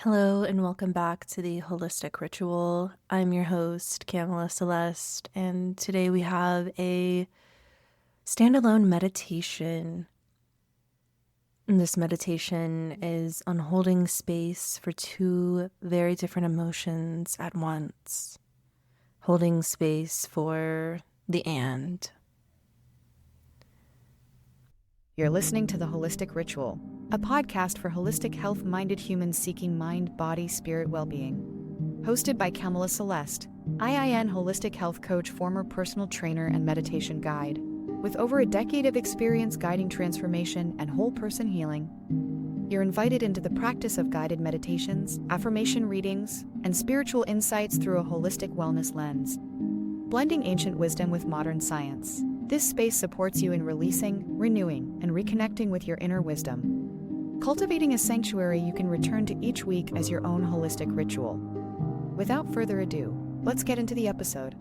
Hello and welcome back to the Holistic Ritual. I'm your host, Kamela Celeste, and today we have a standalone meditation. And this meditation is on holding space for two very different emotions at once. Holding space for the and. You're listening to The Holistic Ritual, a podcast for holistic health-minded humans seeking mind, body, spirit well-being. Hosted by Kamela Celeste, IIN holistic health coach, former personal trainer, and meditation guide. With over a decade of experience guiding transformation and whole person healing, you're invited into the practice of guided meditations, affirmation readings, and spiritual insights through a holistic wellness lens. Blending ancient wisdom with modern science, this space supports you in releasing, renewing, and reconnecting with your inner wisdom. Cultivating a sanctuary you can return to each week as your own holistic ritual. Without further ado, let's get into the episode.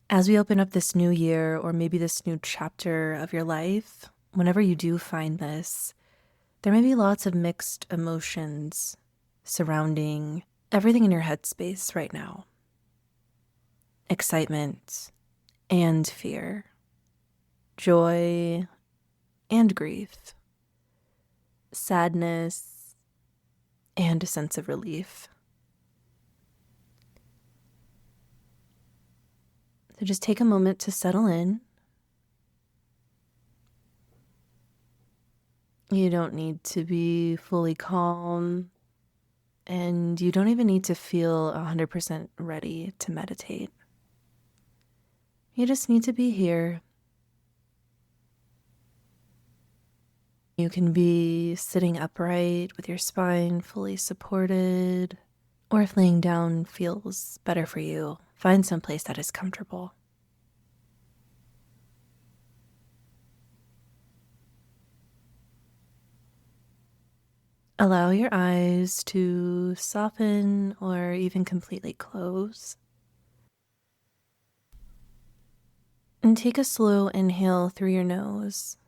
As we open up this new year, or maybe this new chapter of your life, whenever you do find this, there may be lots of mixed emotions surrounding everything in your headspace right now. Excitement and fear, joy and grief, sadness and a sense of relief. So just take a moment to settle in. You don't need to be fully calm, and you don't even need to feel 100% ready to meditate. You just need to be here. You can be sitting upright with your spine fully supported, or if laying down feels better for you, find some place that is comfortable. Allow your eyes to soften or even completely close. And take a slow inhale through your nose.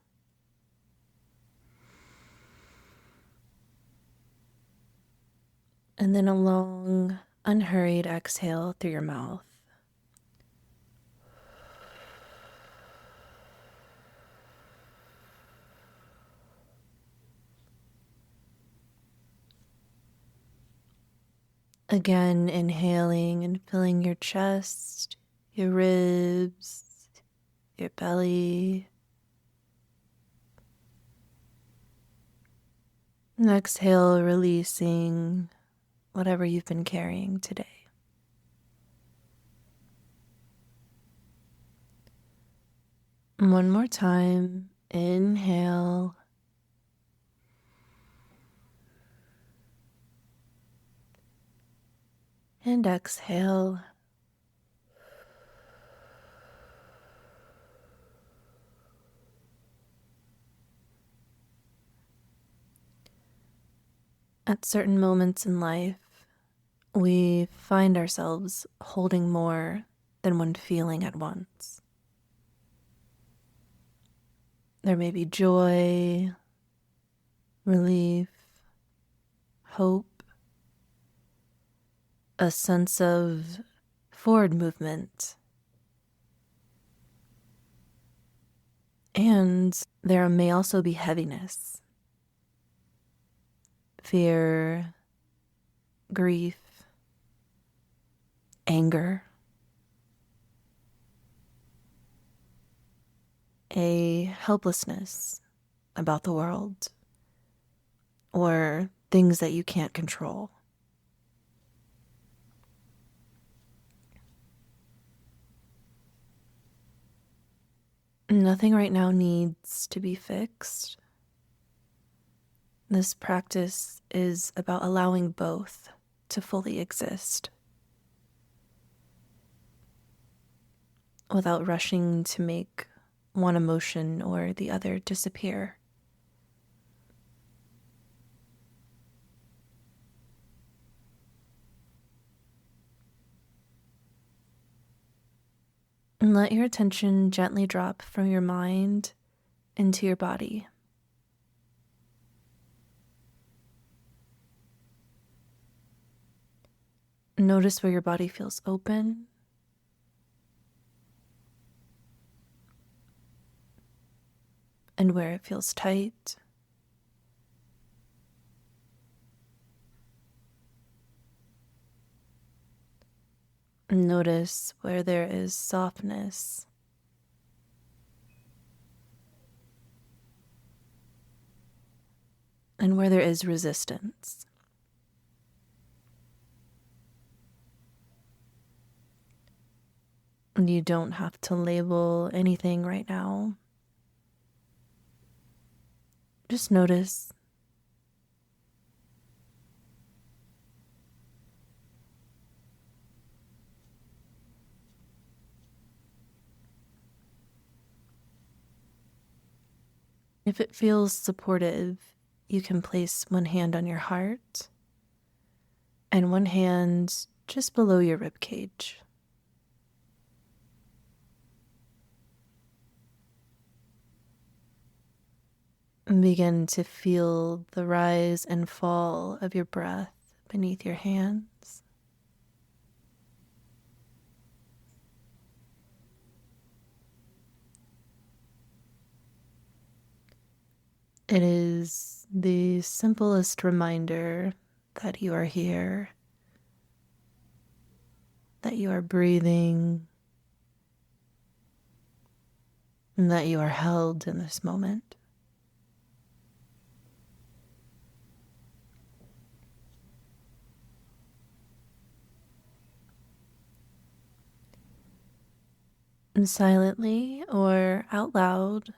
And then a long, unhurried exhale through your mouth. Again, inhaling and filling your chest, your ribs, your belly. And exhale, releasing whatever you've been carrying today. And one more time, inhale. And exhale. At certain moments in life, we find ourselves holding more than one feeling at once. There may be joy, relief, hope, a sense of forward movement. And there may also be heaviness, fear, grief, anger, a helplessness about the world, or things that you can't control. Nothing right now needs to be fixed. This practice is about allowing both to fully exist without rushing to make one emotion or the other disappear. And let your attention gently drop from your mind into your body. Notice where your body feels open and where it feels tight. Notice where there is softness and where there is resistance. And you don't have to label anything right now. Just notice. If it feels supportive, you can place one hand on your heart and one hand just below your rib cage. And begin to feel the rise and fall of your breath beneath your hands. It is the simplest reminder that you are here, that you are breathing, and that you are held in this moment. And silently or out loud,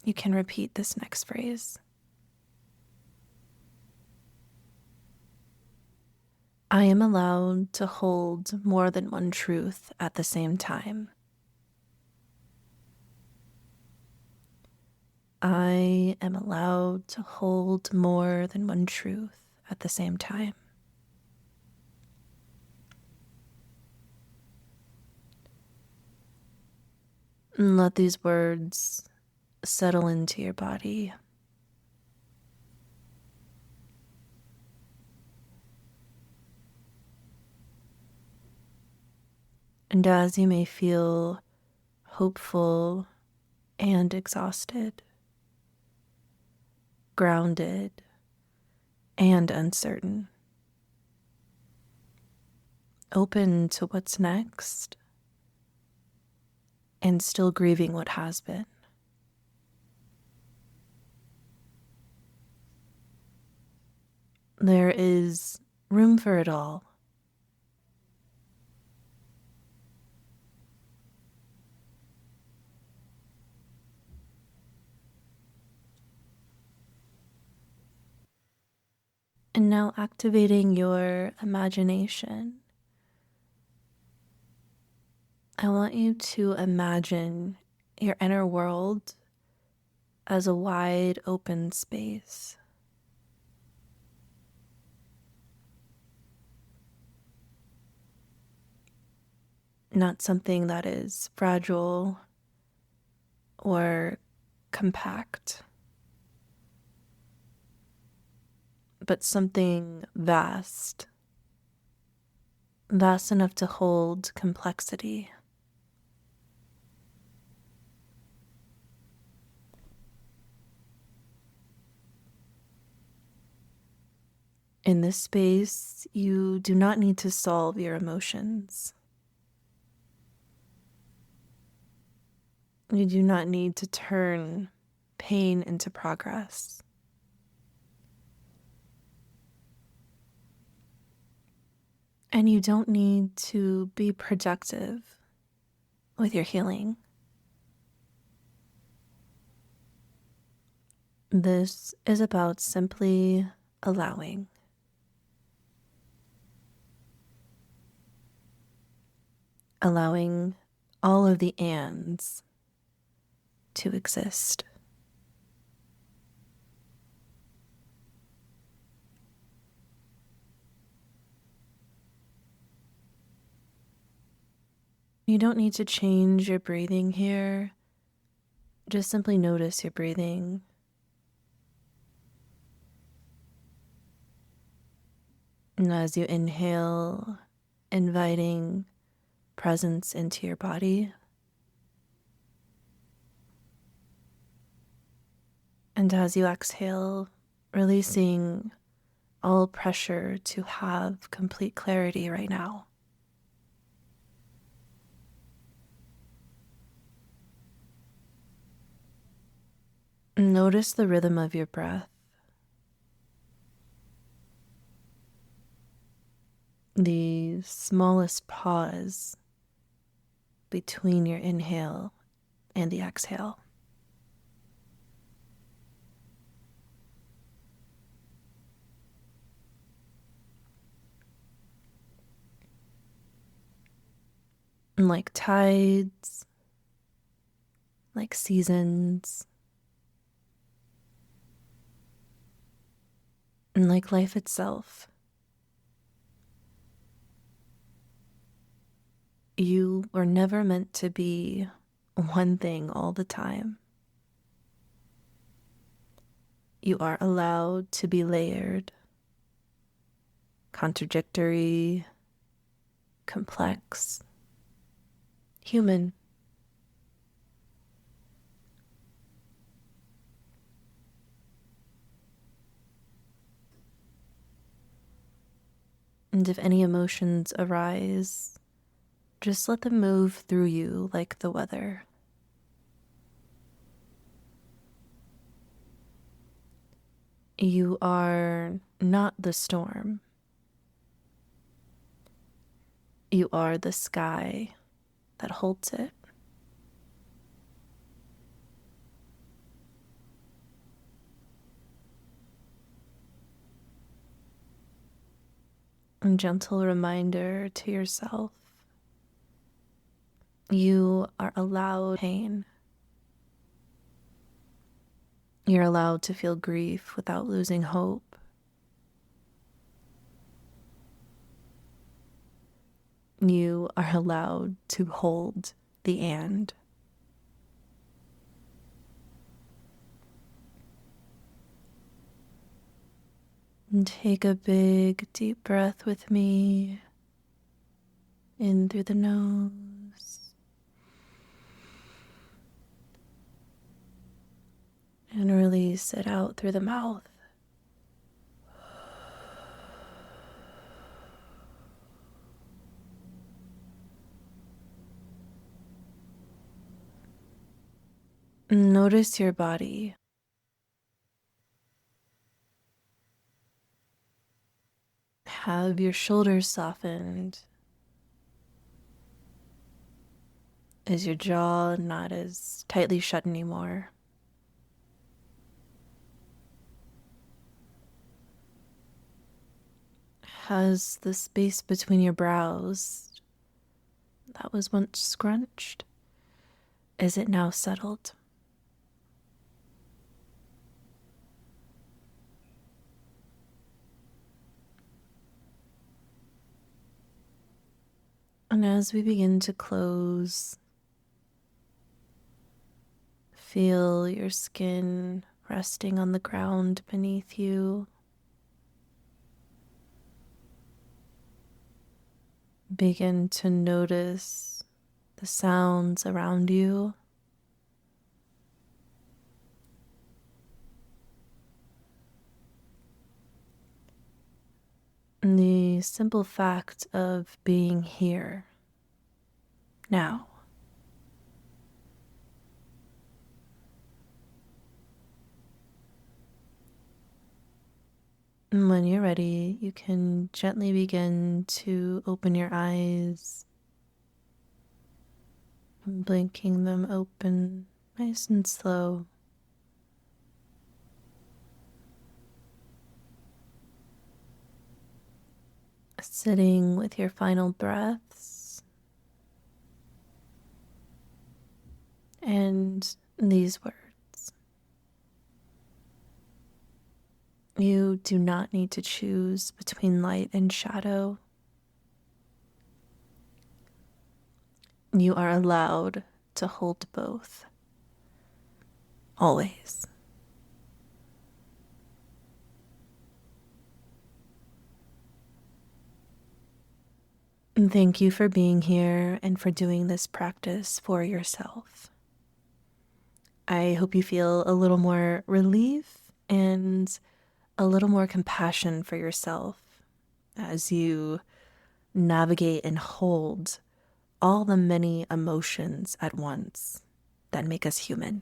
you can repeat this next phrase. I am allowed to hold more than one truth at the same time. I am allowed to hold more than one truth at the same time. And let these words settle into your body. And as you may feel hopeful and exhausted, grounded and uncertain, open to what's next, and still grieving what has been. There is room for it all. And now activating your imagination, I want you to imagine your inner world as a wide open space. Not something that is fragile or compact, but something vast, vast enough to hold complexity. In this space, you do not need to solve your emotions. You do not need to turn pain into progress. And you don't need to be productive with your healing. This is about simply allowing. Allowing all of the ands to exist. You don't need to change your breathing here. just simply notice your breathing. And as you inhale, inviting presence into your body. And as you exhale, releasing all pressure to have complete clarity right now. Notice the rhythm of your breath, the smallest pause between your inhale and the exhale. And like tides, like seasons, and like life itself, you were never meant to be one thing all the time. You are allowed to be layered, contradictory, complex, human. And if any emotions arise, just let them move through you like the weather. You are not the storm. You are the sky that holds it. A gentle reminder to yourself, you are allowed pain. You're allowed to feel grief without losing hope. You are allowed to hold the and. And take a big deep breath with me in through the nose and release it out through the mouth. Notice your body. Have your shoulders softened? Is your jaw not as tightly shut anymore? Has the space between your brows that was once scrunched, is it now settled? And as we begin to close, feel your skin resting on the ground beneath you. Begin to notice the sounds around you. And the simple fact of being here now. And when you're ready, you can gently begin to open your eyes, blinking them open nice and slow. Sitting with your final breaths and these words. You do not need to choose between light and shadow. You are allowed to hold both. always. And thank you for being here and for doing this practice for yourself. I hope you feel a little more relief and a little more compassion for yourself as you navigate and hold all the many emotions at once that make us human.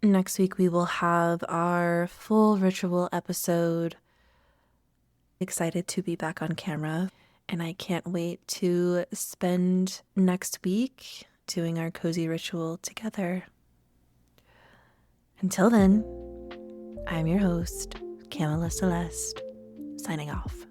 Next week, we will have our full ritual episode. Excited to be back on camera, and I can't wait to spend next week doing our cozy ritual together. Until then, I'm your host, Kamela Celeste, signing off.